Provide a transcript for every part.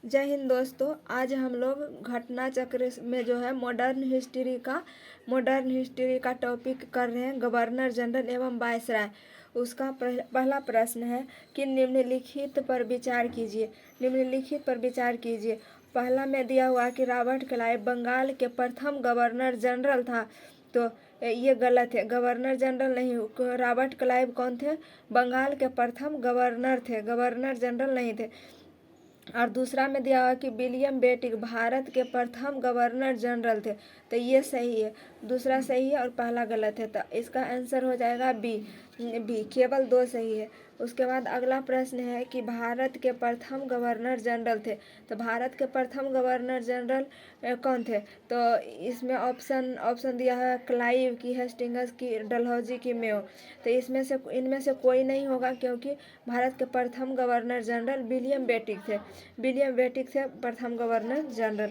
जय हिंद दोस्तों। आज हम लोग घटना चक्र में जो है मॉडर्न हिस्ट्री का टॉपिक कर रहे हैं, गवर्नर जनरल एवं वायसराय। उसका पहला प्रश्न है कि निम्नलिखित पर विचार कीजिए। पहला में दिया हुआ कि रॉबर्ट क्लाइव बंगाल के प्रथम गवर्नर जनरल था, तो ये गलत है। गवर्नर जनरल नहीं, रॉबर्ट क्लाइव कौन थे? बंगाल के प्रथम गवर्नर थे, गवर्नर जनरल नहीं थे। और दूसरा में दिया हुआ कि विलियम बेटिक भारत के प्रथम गवर्नर जनरल थे, तो ये सही है। दूसरा सही है और पहला गलत है, तो इसका आंसर हो जाएगा बी। केवल दो सही है। उसके बाद अगला प्रश्न है कि भारत के प्रथम गवर्नर जनरल थे, तो भारत के प्रथम गवर्नर जनरल कौन थे? तो इसमें ऑप्शन दिया है क्लाइव की, हेस्टिंग्स की, डलहौजी की, मेयो। तो इनमें से कोई नहीं होगा, क्योंकि भारत के प्रथम गवर्नर जनरल विलियम बेटिक थे प्रथम गवर्नर जनरल।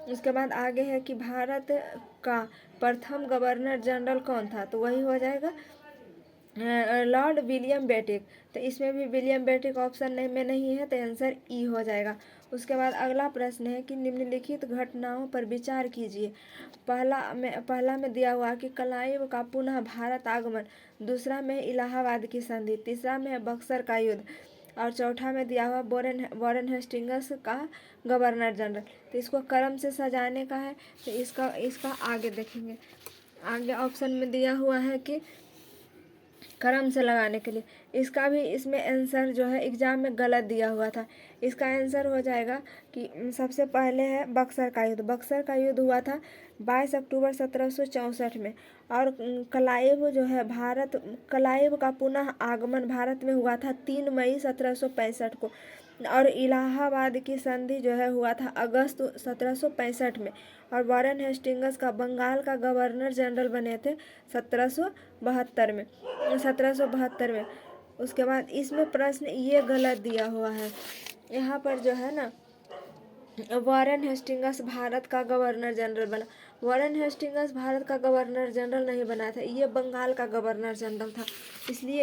उसके बाद आगे है कि भारत का प्रथम गवर्नर जनरल कौन था, तो वही हो जाएगा लॉर्ड विलियम बेटिक। तो इसमें भी विलियम बेटिक ऑप्शन में नहीं है, तो आंसर ई हो जाएगा। उसके बाद अगला प्रश्न है कि निम्नलिखित घटनाओं पर विचार कीजिए। पहला में दिया हुआ कि क्लाइव का पुनः भारत आगमन, दूसरा में इलाहाबाद की संधि, तीसरा में बक्सर का युद्ध, और चौथा में दिया हुआ वॉरेन हेस्टिंग्स का गवर्नर जनरल। तो इसको क्रम से सजाने का है, तो इसका आगे देखेंगे। आगे ऑप्शन में दिया हुआ है कि क्रम से लगाने के लिए, इसका भी इसमें आंसर जो है एग्जाम में गलत दिया हुआ था। इसका आंसर हो जाएगा कि सबसे पहले है बक्सर का युद्ध। बक्सर का युद्ध हुआ था 22 अक्टूबर 1764 में, और क्लाइव का पुनः आगमन भारत में हुआ था 3 मई 1765 को, और इलाहाबाद की संधि जो है हुआ था अगस्त 1765 में, और वॉरेन हेस्टिंग्स का बंगाल का गवर्नर जनरल बने थे 1772 में। उसके बाद इसमें प्रश्न ये गलत दिया हुआ है, यहाँ पर जो है ना वॉरेन हेस्टिंग्स भारत का गवर्नर जनरल बना। वॉरेन हेस्टिंग्स भारत का गवर्नर जनरल नहीं बना था, ये बंगाल का गवर्नर जनरल था। इसलिए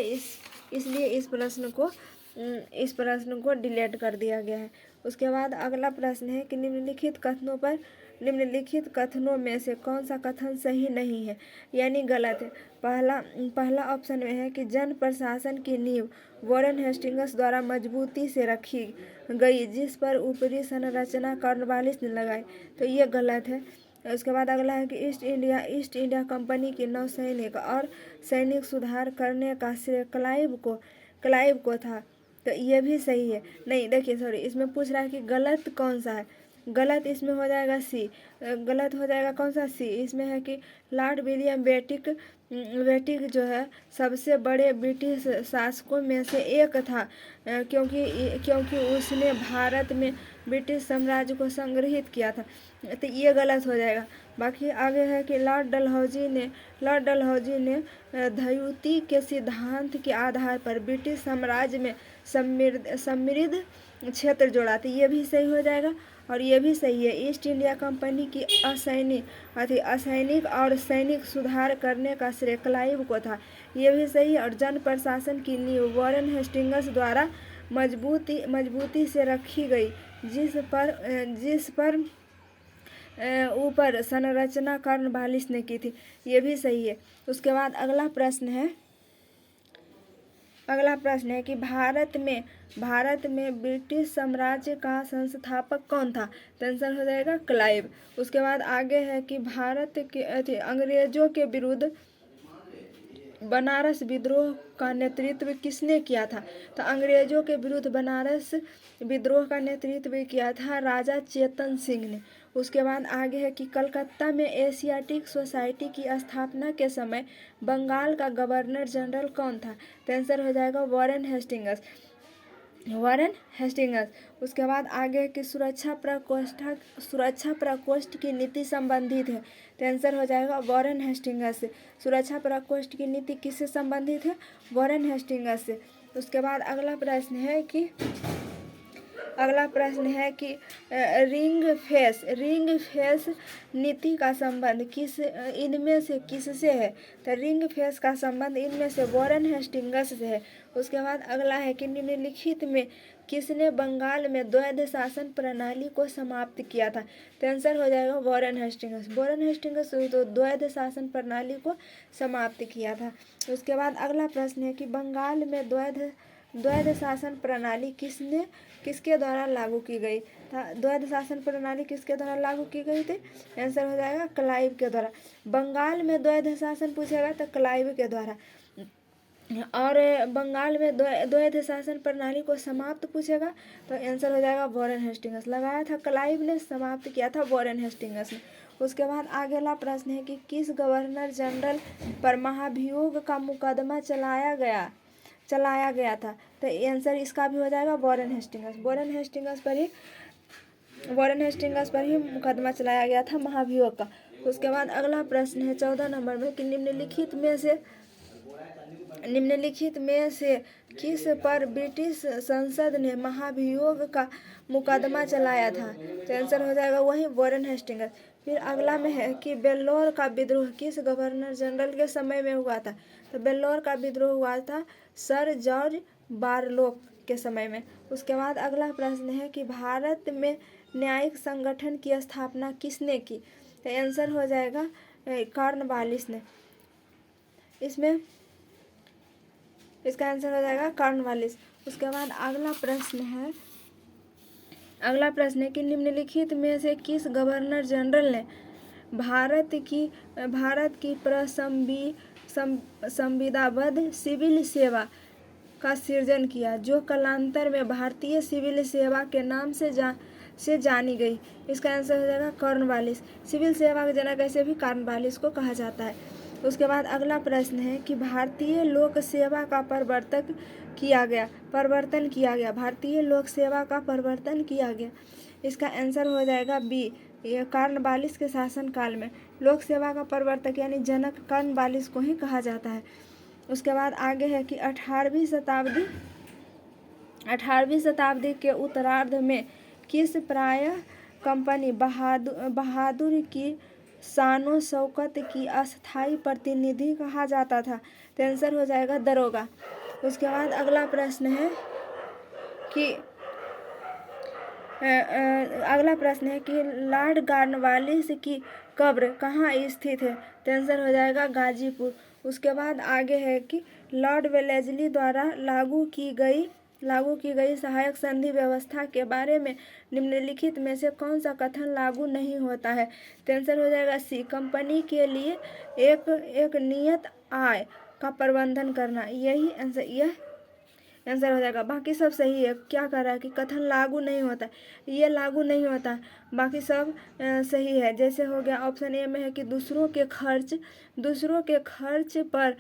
इस प्रश्न को डिलीट कर दिया गया है। उसके बाद अगला प्रश्न है कि निम्नलिखित कथनों में से कौन सा कथन सही नहीं है, यानी गलत है। पहला ऑप्शन में है कि जन प्रशासन की नींव वॉरेन हेस्टिंग्स द्वारा मजबूती से रखी गई, जिस पर ऊपरी संरचना कॉर्नवालिस ने लगाई, तो ये गलत है। उसके बाद अगला है कि ईस्ट इंडिया कंपनी के नौसैनिक और सैनिक सुधार करने का श्रेय क्लाइव को था, तो ये भी सही है। नहीं, देखिए सॉरी, इसमें पूछ रहा है कि गलत कौन सा है। गलत इसमें हो जाएगा सी। गलत हो जाएगा कौन सा? सी। इसमें है कि लॉर्ड विलियम बेटिक जो है सबसे बड़े ब्रिटिश शासकों में से एक था, क्योंकि उसने भारत में ब्रिटिश साम्राज्य को संग्रहित किया था, तो ये गलत हो जाएगा। बाकी आगे है कि लॉर्ड डलहौजी ने द्व्युति के सिद्धांत के आधार पर ब्रिटिश साम्राज्य में समृद्ध क्षेत्र जोड़ा, तो ये भी सही हो जाएगा। और ये भी सही है, ईस्ट इंडिया कंपनी की असैनिक और सैनिक सुधार करने का श्रेय क्लाइव को था, ये भी सही है। और जन प्रशासन की नींव वॉरेन हेस्टिंग्स द्वारा मजबूती से रखी गई, जिस पर ऊपर संरचना कॉर्नवालिस ने की थी, ये भी सही है। उसके बाद अगला प्रश्न है कि भारत में ब्रिटिश साम्राज्य का संस्थापक कौन था, तो आंसर हो जाएगा क्लाइव। उसके बाद आगे है कि भारत के अंग्रेजों के विरुद्ध बनारस विद्रोह का नेतृत्व किसने किया था, तो अंग्रेजों के विरुद्ध बनारस विद्रोह का नेतृत्व किया था राजा चेतन सिंह ने। उसके बाद आगे है कि कलकत्ता में एशियाटिक सोसाइटी की स्थापना के समय बंगाल का गवर्नर जनरल कौन था, तो आंसर हो जाएगा वॉरेन हेस्टिंग्स। उसके बाद आगे की सुरक्षा प्रकोष्ठ की नीति संबंधित है, तो आंसर हो जाएगा वॉरेन हेस्टिंग्स से। सुरक्षा प्रकोष्ठ की नीति किससे संबंधित है? वॉरेन हेस्टिंग्स से। उसके बाद अगला प्रश्न है कि रिंग फेस नीति का संबंध इनमें से किससे है, तो रिंग फेस का संबंध इनमें से वॉरेन हेस्टिंग्स से है। उसके बाद अगला है कि निम्नलिखित में किसने बंगाल में द्वैध शासन प्रणाली को समाप्त किया था? तो आंसर हो जाएगा वॉरेन हेस्टिंग्स। वॉरेन हेस्टिंग्स तो द्वैध शासन प्रणाली को समाप्त किया था। उसके बाद अगला प्रश्न है कि बंगाल में द्वैध शासन प्रणाली किसके द्वारा लागू की गई था? द्वैध शासन प्रणाली किसके द्वारा लागू की गई थी? आंसर हो जाएगा क्लाइव के द्वारा। बंगाल में द्वैध शासन पूछेगा तो क्लाइव के द्वारा। और बंगाल में द्वैध शासन प्रणाली को समाप्त पूछेगा तो आंसर हो जाएगा वॉरेन हेस्टिंग्स। लगाया था क्लाइव ने, समाप्त किया था वॉरेन हेस्टिंग्स ने। उसके बाद अगला प्रश्न है कि किस गवर्नर जनरल पर महाभियोग का मुकदमा चलाया गया था? तो आंसर इसका भी हो जाएगा वॉरेन हेस्टिंग्स। वॉरेन हेस्टिंग्स पर ही मुकदमा चलाया गया था महाभियोग का। उसके बाद अगला प्रश्न है 14 नंबर में कि निम्नलिखित में से किस पर ब्रिटिश संसद ने महाभियोग का मुकदमा चलाया था? तो आंसर हो जाएगा वही वॉरेन हेस्टिंग्स। फिर अगला में है कि बेल्लौर का विद्रोह किस गवर्नर जनरल के समय में हुआ था? तो बेल्लौर का विद्रोह हुआ था सर जॉर्ज बारलोक के समय में। उसके बाद अगला प्रश्न है कि भारत में न्यायिक संगठन की स्थापना किसने की? तो आंसर हो जाएगा कॉर्नवालिस ने। इसका आंसर हो जाएगा कॉर्नवालिस। उसके बाद अगला प्रश्न है कि निम्नलिखित में से किस गवर्नर जनरल ने भारत की संविदाबद्ध सिविल सेवा का सृजन किया, जो कालांतर में भारतीय सिविल सेवा के नाम से जानी गई? इसका आंसर हो जाएगा कॉर्नवालिस। सिविल सेवा के जनक ऐसे भी कॉर्नवालिस को कहा जाता है। उसके बाद अगला प्रश्न है कि भारतीय लोक सेवा का परिवर्तन किया गया। भारतीय लोक सेवा का परिवर्तन किया गया। इसका आंसर हो जाएगा बी, ये कॉर्नवालिस के शासनकाल में लोक सेवा का प्रवर्तक यानी जनक कॉर्नवालिस को ही कहा जाता है। उसके बाद आगे है कि 18वीं शताब्दी के उत्तरार्ध में किस प्रायः कंपनी बहादुर की शानो शौकत की अस्थायी प्रतिनिधि कहा जाता था? तो आंसर हो जाएगा दरोगा। उसके बाद अगला प्रश्न है कि लॉर्ड कॉर्नवालिस की कब्र कहाँ स्थित है? तो आंसर हो जाएगा गाजीपुर। उसके बाद आगे है कि लॉर्ड वेलेस्ली द्वारा लागू की गई सहायक संधि व्यवस्था के बारे में निम्नलिखित में से कौन सा कथन लागू नहीं होता है? तो आंसर हो जाएगा सी, कंपनी के लिए एक नियत आय का प्रबंधन करना। यह आंसर हो जाएगा। बाकी सब सही है। क्या कर रहा है कि कथन लागू नहीं होता है, ये लागू नहीं होता है, बाकी सब सही है। जैसे हो गया ऑप्शन ए में है कि दूसरों के खर्च पर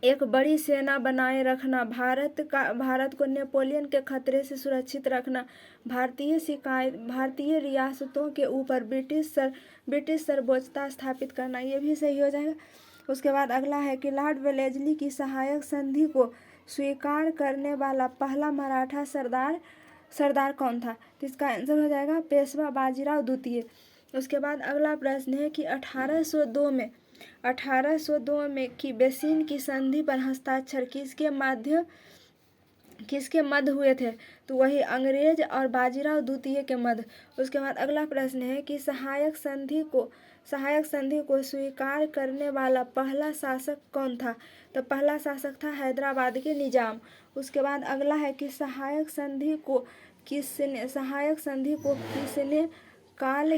एक बड़ी सेना बनाए रखना, भारत को नेपोलियन के खतरे से सुरक्षित रखना, भारतीय रियासतों के ऊपर ब्रिटिश सर्वोच्चता स्थापित करना, ये भी सही हो जाएगा। उसके बाद अगला है कि लॉर्ड वेलेस्ली की सहायक संधि को स्वीकार करने वाला पहला मराठा सरदार कौन था? तो इसका आंसर हो जाएगा पेशवा बाजीराव द्वितीय। उसके बाद अगला प्रश्न है कि 1802 में की बेसिन की संधि पर हस्ताक्षर किसके मध्य हुए थे? तो वही अंग्रेज और बाजीराव द्वितीय के मध्य। उसके बाद अगला प्रश्न है कि सहायक संधि को स्वीकार करने वाला पहला शासक कौन था? तो पहला शासक था हैदराबाद के निजाम। उसके बाद अगला है कि सहायक संधि को किसने काल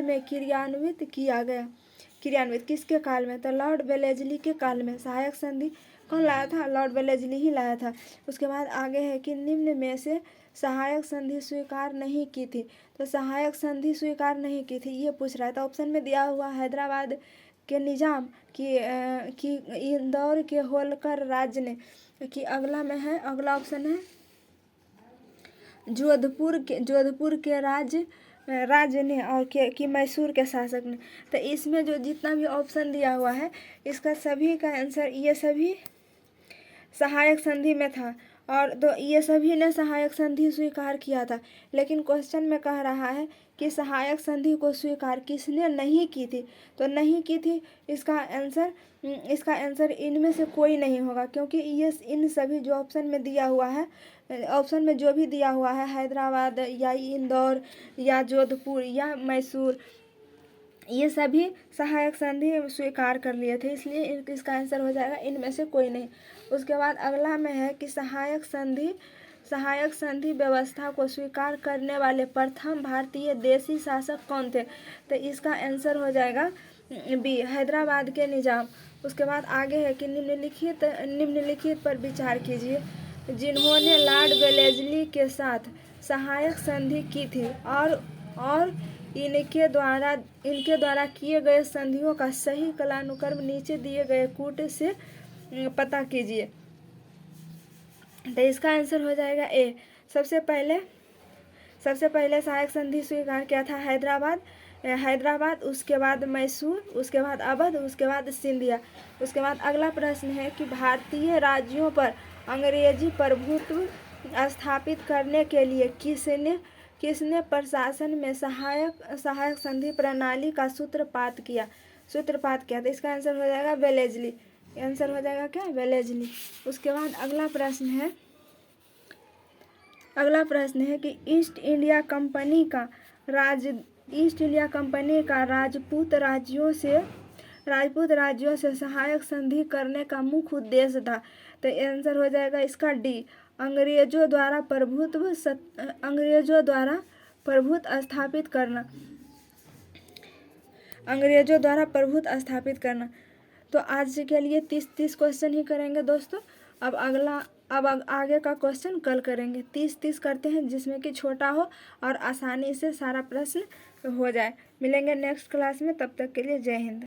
में क्रियान्वित किसके काल में? तो लॉर्ड वेलेस्ली के काल में सहायक संधि कौन लाया था? लॉर्ड वेलेस्ली ही लाया था। उसके बाद आगे है कि निम्न में से सहायक संधि स्वीकार नहीं की थी। तो सहायक संधि स्वीकार नहीं की थी ये पूछ रहा है। तो ऑप्शन में दिया हुआ हैदराबाद के निजाम की इंदौर के होलकर राज्य ने, कि अगला ऑप्शन है जोधपुर के राज्य ने और कि मैसूर के शासक ने। तो इसमें जो जितना भी ऑप्शन दिया हुआ है इसका सभी का आंसर, ये सभी सहायक संधि में था और तो ये सभी ने सहायक संधि स्वीकार किया था। लेकिन क्वेश्चन में कह रहा है कि सहायक संधि को स्वीकार किसने नहीं की थी? तो नहीं की थी इसका आंसर इनमें से कोई नहीं होगा, क्योंकि ये इन सभी जो ऑप्शन में दिया हुआ है ऑप्शन में जो भी दिया हुआ है, हैदराबाद या इंदौर या जोधपुर या मैसूर, ये सभी सहायक संधि स्वीकार कर लिए थे, इसलिए इसका आंसर हो जाएगा इनमें से कोई नहीं। उसके बाद अगला में है कि सहायक संधि व्यवस्था को स्वीकार करने वाले प्रथम भारतीय देशी शासक कौन थे? तो इसका आंसर हो जाएगा बी, हैदराबाद के निजाम। उसके बाद आगे है कि निम्नलिखित पर विचार कीजिए, जिन्होंने लॉर्ड वेलेस्ली के साथ सहायक संधि की थी और इनके द्वारा किए गए संधियों का सही कालानुक्रम नीचे दिए गए कूट से पता कीजिए। तो इसका आंसर हो जाएगा ए। सबसे पहले सहायक संधि स्वीकार किया था हैदराबाद, उसके बाद मैसूर, उसके बाद अवध, उसके बाद सिंधिया। उसके बाद अगला प्रश्न है कि भारतीय राज्यों पर अंग्रेजी प्रभुत्व स्थापित करने के लिए किसने प्रशासन में सहायक संधि प्रणाली का सूत्रपात किया? तो इसका आंसर हो जाएगा वेलेस्ली। आंसर हो जाएगा क्या? वेलेस्ली। उसके बाद अगला प्रश्न है कि ईस्ट इंडिया कंपनी का राजपूत राज्यों से सहायक संधि करने का मुख्य उद्देश्य था। तो आंसर हो जाएगा इसका डी, अंग्रेजों द्वारा प्रभुत्व स्थापित करना। तो आज के लिए 30 क्वेश्चन ही करेंगे दोस्तों। अब आगे का क्वेश्चन कल करेंगे। 30 करते हैं, जिसमें कि छोटा हो और आसानी से सारा प्रश्न हो जाए। मिलेंगे नेक्स्ट क्लास में, तब तक के लिए जय हिंद।